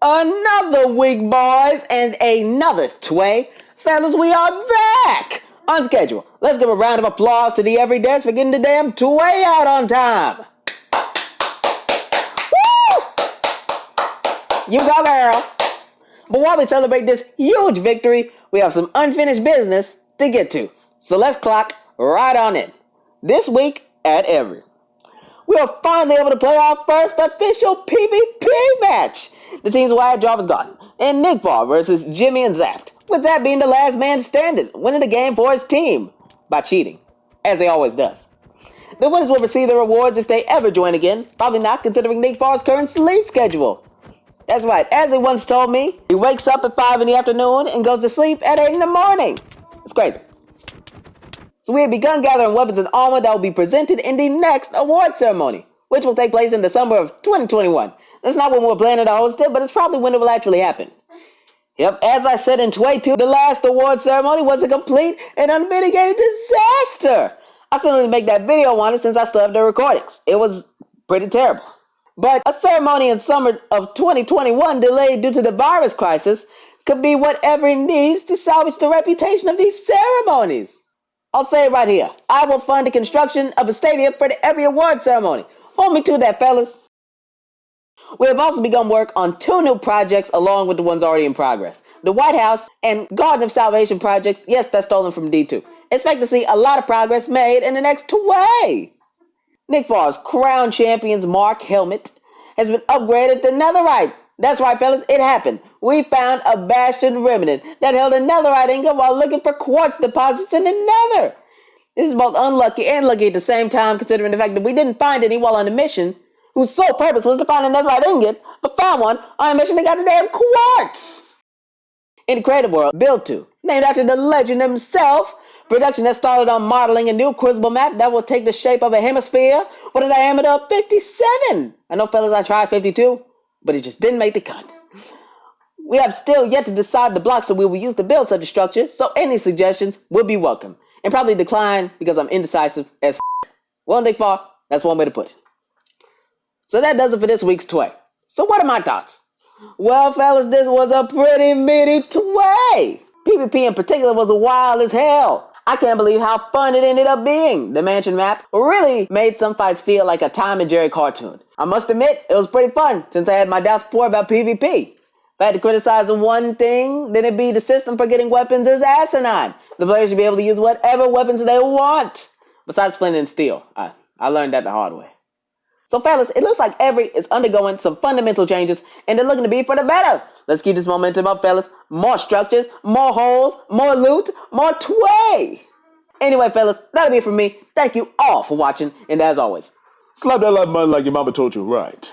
Another week, boys, and another tway. Fellas, we are back on schedule. Let's give a round of applause to the everydayers for getting the damn tway out on time. Woo! You go, girl. But while we celebrate this huge victory, we have some unfinished business to get to. So let's clock right on in. This week at Every, we are finally able to play our first official PvP match. The team's wide draw was gone, and Nick Ball versus Jimmy and Zapped, with Zapp being the last man standing, winning the game for his team by cheating, as he always does. The winners will receive their rewards if they ever join again, probably not considering Nick Ball's current sleep schedule. That's right, as he once told me, he wakes up at 5 in the afternoon and goes to sleep at 8 in the morning. It's crazy. So we have begun gathering weapons and armor that will be presented in the next award ceremony, which will take place in December of 2021. That's not when we're planning to host it, but it's probably when it will actually happen. Yep, as I said in Tway 2, the last award ceremony was a complete and unmitigated disaster. I still need to make that video on it since I still have the recordings. It was pretty terrible. But a ceremony in summer of 2021 delayed due to the virus crisis could be whatever it needs to salvage the reputation of these ceremonies. I'll say it right here. I will fund the construction of a stadium for the every award ceremony. Hold me to that, fellas. We have also begun work on 2 new projects along with the ones already in progress. The White House and Garden of Salvation projects, yes, that's stolen from D2. Expect to see a lot of progress made in the next tway. Nick Farr's Crown Champion's Mark helmet has been upgraded to netherite. That's right, fellas, it happened. We found a Bastion remnant that held a netherite ingot while looking for quartz deposits in the nether. This is both unlucky and lucky at the same time, considering the fact that we didn't find any while on a mission whose sole purpose was to find a netherite ingot, but found one on a mission that got the damn quartz. In the creative world, Build 2, named after the legend himself, production has started on modeling a new Crucible map that will take the shape of a hemisphere with a diameter of 57. I know, fellas, I tried 52, but it just didn't make the cut. We have still yet to decide the blocks that we will use to build such a structure, so any suggestions will be welcome, and probably decline because I'm indecisive as Well, Nick Farr, that's one way to put it. So that does it for this week's tway. So what are my thoughts? Well, fellas, this was a pretty meaty tway. PvP in particular was wild as hell. I can't believe how fun it ended up being. The mansion map really made some fights feel like a Tom and Jerry cartoon. I must admit, it was pretty fun since I had my doubts before about PvP. If I had to criticize one thing, then it'd be the system for getting weapons is asinine. The players should be able to use whatever weapons they want. Besides Flint and Steel. I learned that the hard way. So fellas, it looks like Every is undergoing some fundamental changes and they're looking to be for the better. Let's keep this momentum up, fellas. More structures, more holes, more loot, more tway. Anyway, fellas, that'll be it from me. Thank you all for watching, and as always, Slap that like button like your mama told you, right?